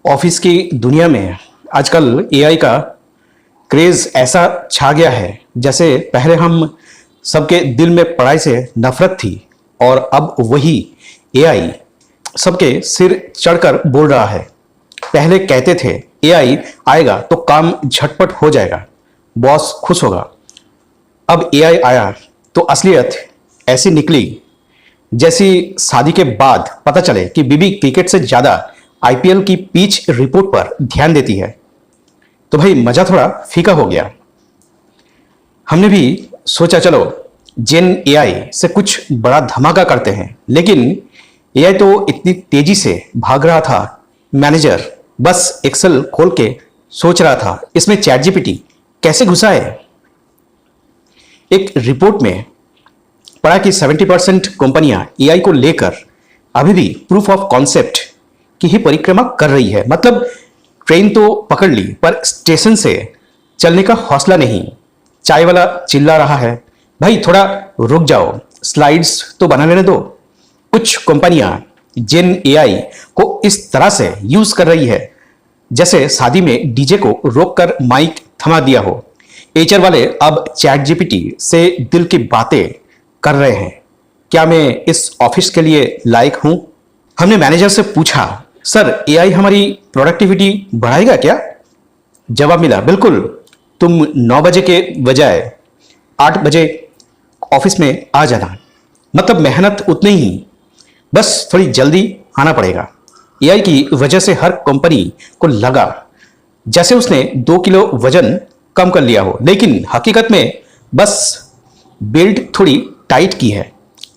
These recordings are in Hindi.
ऑफिस की दुनिया में आजकल एआई का क्रेज ऐसा छा गया है जैसे पहले हम सबके दिल में पढ़ाई से नफरत थी और अब वही एआई सबके सिर चढ़कर बोल रहा है। पहले कहते थे एआई आएगा तो काम झटपट हो जाएगा, बॉस खुश होगा। अब एआई आया तो असलियत ऐसी निकली जैसी शादी के बाद पता चले कि बीबी क्रिकेट से ज्यादा आईपीएल की पिच रिपोर्ट पर ध्यान देती है। तो भाई मजा थोड़ा फीका हो गया। हमने भी सोचा चलो जेन एआई से कुछ बड़ा धमाका करते हैं, लेकिन एआई तो इतनी तेजी से भाग रहा था। मैनेजर बस एक्सेल खोल के सोच रहा था इसमें चैट जीपीटी कैसे घुसा है। एक रिपोर्ट में पढ़ा कि 70% कंपनियां एआई को लेकर अभी भी प्रूफ ऑफ कॉन्सेप्ट की ही परिक्रमा कर रही है। मतलब ट्रेन तो पकड़ ली पर स्टेशन से चलने का हौसला नहीं। चाय वाला चिल्ला रहा है, भाई थोड़ा रुक जाओ, स्लाइड्स तो बना लेने दो। कुछ कंपनियां जेन एआई को इस तरह से यूज कर रही है जैसे शादी में डीजे को रोककर माइक थमा दिया हो। एचआर वाले अब चैट जीपीटी से दिल की बातें कर रहे हैं, क्या मैं इस ऑफिस के लिए लायक हूं? हमने मैनेजर से पूछा, सर एआई हमारी प्रोडक्टिविटी बढ़ाएगा क्या? जवाब मिला, बिल्कुल, तुम 9 बजे के बजाय 8 बजे ऑफिस में आ जाना। मतलब मेहनत उतनी ही, बस थोड़ी जल्दी आना पड़ेगा। एआई की वजह से हर कंपनी को लगा जैसे उसने 2 किलो वजन कम कर लिया हो, लेकिन हकीकत में बस बेल्ट थोड़ी टाइट की है।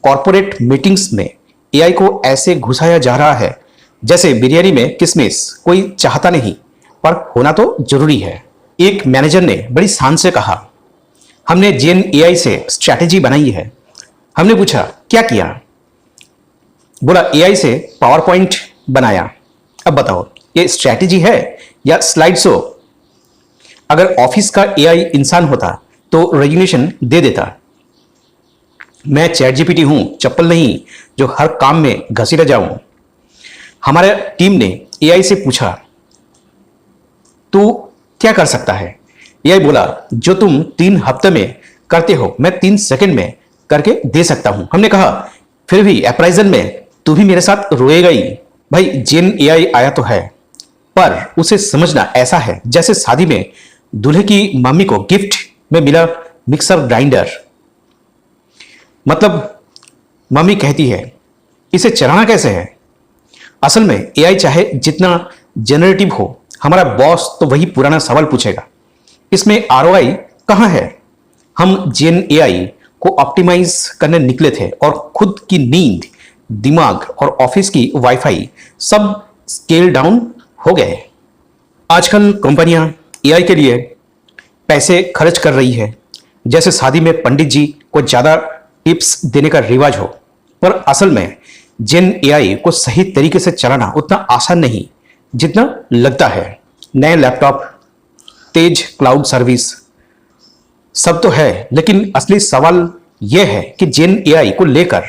कॉर्पोरेट मीटिंग्स में एआई को ऐसे घुसाया जा रहा है जैसे बिरयानी में किशमिश कोई चाहता नहीं पर होना तो जरूरी है। एक मैनेजर ने बड़ी शान से कहा, हमने जेन एआई से स्ट्रैटेजी बनाई है। हमने पूछा क्या किया? बोला एआई से पावर पॉइंट बनाया। अब बताओ ये स्ट्रैटेजी है या स्लाइड शो? अगर ऑफिस का एआई इंसान होता तो रेजिग्नेशन दे देता। मैं चैट जीपीटी हूं, चप्पल नहीं जो हर काम में घसीटा जाऊं। हमारे टीम ने एआई से पूछा तू क्या कर सकता है? एआई बोला जो तुम 3 हफ्ते में करते हो मैं 3 सेकंड में करके दे सकता हूं। हमने कहा फिर भी अप्राइजल में तू भी मेरे साथ रोएगा ही। भाई जेन एआई आया तो है पर उसे समझना ऐसा है जैसे शादी में दूल्हे की मम्मी को गिफ्ट में मिला मिक्सर ग्राइंडर। मतलब मम्मी कहती है इसे चलाना कैसे है? असल में एआई चाहे जितना जनरेटिव हो, हमारा बॉस तो वही पुराना सवाल पूछेगा, इसमें आरओआई कहां है? हम जेन एआई को ऑप्टिमाइज करने निकले थे और खुद की नींद, दिमाग और ऑफिस की वाईफाई सब स्केल डाउन हो गए। आजकल कंपनियां एआई के लिए पैसे खर्च कर रही है जैसे शादी में पंडित जी को ज्यादा टिप्स देने का रिवाज हो। पर असल में जेन एआई को सही तरीके से चलाना उतना आसान नहीं जितना लगता है। नए लैपटॉप, तेज क्लाउड सर्विस सब तो है, लेकिन असली सवाल यह है कि जेन एआई को लेकर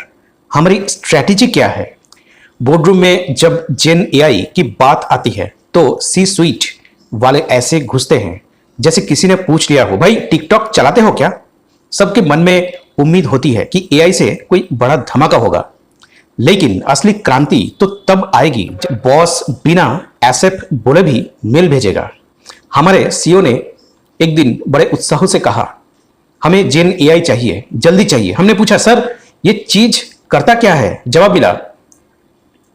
हमारी स्ट्रैटेजी क्या है? बोर्डरूम में जब जेन एआई की बात आती है तो सी स्वीट वाले ऐसे घुसते हैं जैसे किसी ने पूछ लिया हो, भाई टिकटॉक चलाते हो क्या? सबके मन में उम्मीद होती है कि एआई से कोई बड़ा धमाका होगा, लेकिन असली क्रांति तो तब आएगी जब बॉस बिना एसएफ बोले भी मेल भेजेगा। हमारे सीईओ ने एक दिन बड़े उत्साह से कहा, हमें जेन एआई चाहिए, जल्दी चाहिए। हमने पूछा सर ये चीज करता क्या है? जवाब मिला,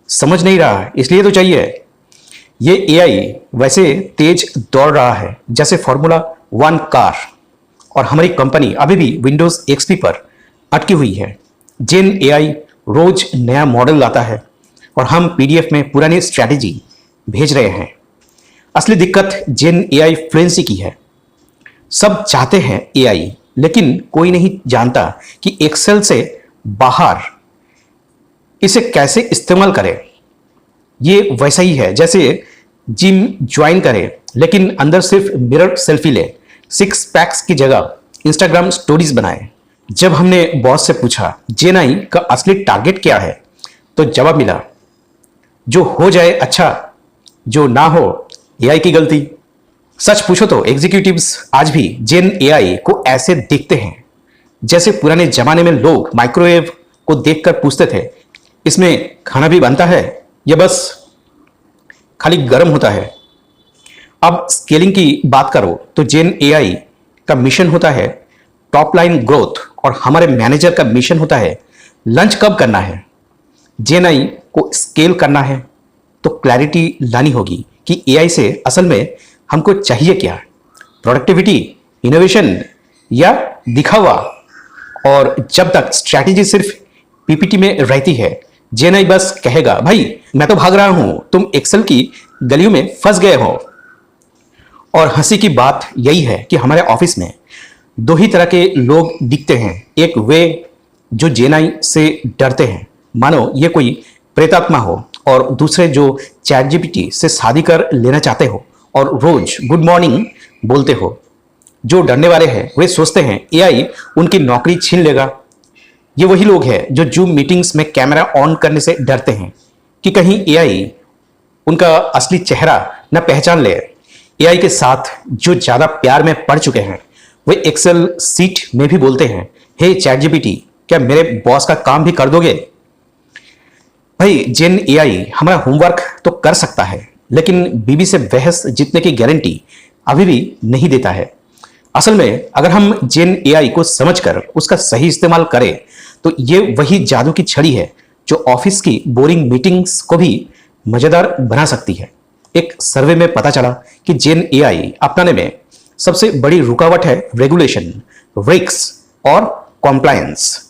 समझ नहीं रहा इसलिए तो चाहिए। ये एआई वैसे तेज दौड़ रहा है जैसे फॉर्मूला 1 कार और हमारी कंपनी अभी भी विंडोज एक्सपी पर अटकी हुई है। जेन एआई रोज नया मॉडल लाता है और हम पीडीएफ में पुरानी स्ट्रैटेजी भेज रहे हैं। असली दिक्कत जेन एआई फ्लुएंसी की है। सब चाहते हैं एआई, लेकिन कोई नहीं जानता कि एक्सेल से बाहर इसे कैसे इस्तेमाल करें। ये वैसा ही है जैसे जिम ज्वाइन करे लेकिन अंदर सिर्फ मिरर सेल्फी ले, 6 पैक्स की जगह इंस्टाग्राम स्टोरीज बनाए। जब हमने बॉस से पूछा जेन एआई का असली टारगेट क्या है तो जवाब मिला, जो हो जाए अच्छा जो ना हो एआई की गलती। सच पूछो तो एग्जीक्यूटिव्स आज भी जेन एआई को ऐसे देखते हैं जैसे पुराने जमाने में लोग माइक्रोवेव को देखकर पूछते थे, इसमें खाना भी बनता है या बस खाली गर्म होता है। अब स्केलिंग की बात करो तो जेन एआई का मिशन होता है टॉप लाइन ग्रोथ और हमारे मैनेजर का मिशन होता है लंच कब करना है। जेन आई को स्केल करना है तो क्लैरिटी लानी होगी कि एआई से असल में हमको चाहिए क्या, प्रोडक्टिविटी, इनोवेशन या दिखावा। और जब तक स्ट्रैटेजी सिर्फ पीपीटी में रहती है, जेन आई बस कहेगा भाई मैं तो भाग रहा हूं, तुम एक्सेल की गलियों में फंस गए हो। और हंसी की बात यही है कि हमारे ऑफिस में दो ही तरह के लोग दिखते हैं। एक वे जो जेन आई से डरते हैं मानो ये कोई प्रेतात्मा हो, और दूसरे जो चैट जीपीटी से शादी कर लेना चाहते हो और रोज गुड मॉर्निंग बोलते हो। जो डरने वाले हैं वे सोचते हैं एआई उनकी नौकरी छीन लेगा। ये वही लोग हैं जो जूम मीटिंग्स में कैमरा ऑन करने से डरते हैं कि कहीं एआई उनका असली चेहरा न पहचान ले। एआई के साथ जो ज्यादा प्यार में पड़ चुके हैं वे एक्सेल सीट में भी बोलते हैं, हे चैट जीपीटी क्या मेरे बॉस का काम भी कर दोगे। भाई जेन एआई हमारा होमवर्क तो कर सकता है, लेकिन बीबी से बहस जीतने की गारंटी अभी भी नहीं देता है। असल में अगर हम जेन एआई को समझकर उसका सही इस्तेमाल करें तो ये वही जादू की छड़ी है जो ऑफिस की बोरिंग मीटिंग्स को भी मजेदार बना सकती है। एक सर्वे में पता चला कि जेन एआई अपनाने में सबसे बड़ी रुकावट है रेगुलेशन, रिस्क और कॉम्प्लायंस।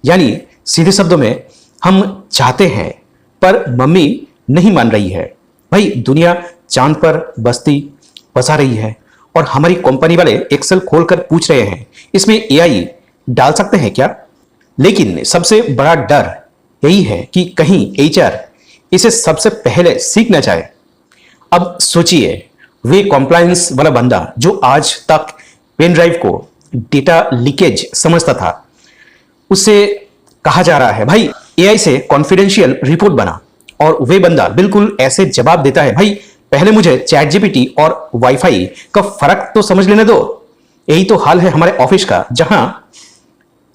यानी सीधे शब्दों में हम चाहते हैं पर मम्मी नहीं मान रही है। भाई दुनिया चांद पर बस्ती बसा रही है और हमारी कंपनी वाले एक्सेल खोलकर पूछ रहे हैं इसमें एआई डाल सकते हैं क्या। लेकिन सबसे बड़ा डर यही है कि कहीं एचआर इसे सबसे पहले सीख न जाए। अब सोचिए वे कॉम्प्लायंस वाला बंदा जो आज तक पेन ड्राइव को डेटा लीकेज समझता था, उससे कहा जा रहा है भाई एआई से कॉन्फिडेंशियल रिपोर्ट बना, और वे बंदा बिल्कुल ऐसे जवाब देता है भाई पहले मुझे चैट जीपीटी और वाईफाई का फर्क तो समझ लेने दो। यही तो हाल है हमारे ऑफिस का, जहां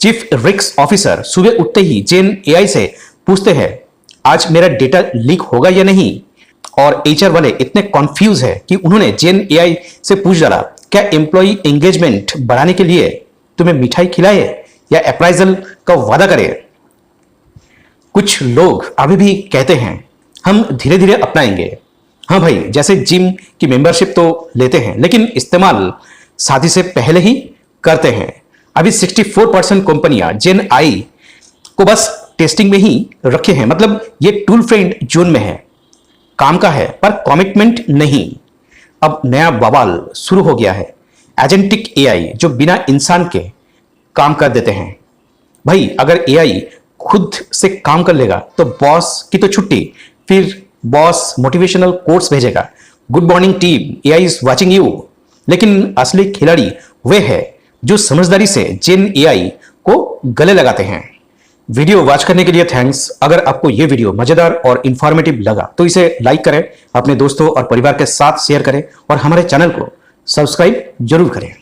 चीफ रिस्क ऑफिसर सुबह उठते ही जेन एआई से पूछते हैं आज मेरा डेटा लीक होगा या नहीं, और एचआर वाले इतने कंफ्यूज है कि उन्होंने जेन एआई से पूछ डाला क्या एम्प्लॉय एंगेजमेंट बढ़ाने के लिए तुम्हें मिठाई खिलाए या अप्राइजल का वादा करे। कुछ लोग अभी भी कहते हैं हम धीरे धीरे अपनाएंगे। हाँ भाई, जैसे जिम की मेंबरशिप तो लेते हैं लेकिन इस्तेमाल शादी से पहले ही करते हैं। अभी 64% कंपनियां जेन आई को बस टेस्टिंग में ही रखे हैं, मतलब ये टूल फ्रेंड जोन में है, काम का है पर कमिटमेंट नहीं। अब नया बवाल शुरू हो गया है, एजेंटिक एआई जो बिना इंसान के काम कर देते हैं। भाई अगर एआई खुद से काम कर लेगा तो बॉस की तो छुट्टी, फिर बॉस मोटिवेशनल कोट्स भेजेगा, good morning team, AI is watching you. लेकिन असली खिलाड़ी वे है जो समझदारी से जेन एआई को गले लगाते हैं। वीडियो वॉच करने के लिए थैंक्स। अगर आपको यह वीडियो मजेदार और इंफॉर्मेटिव लगा तो इसे लाइक करें, अपने दोस्तों और परिवार के साथ शेयर करें और हमारे चैनल को सब्सक्राइब जरूर करें।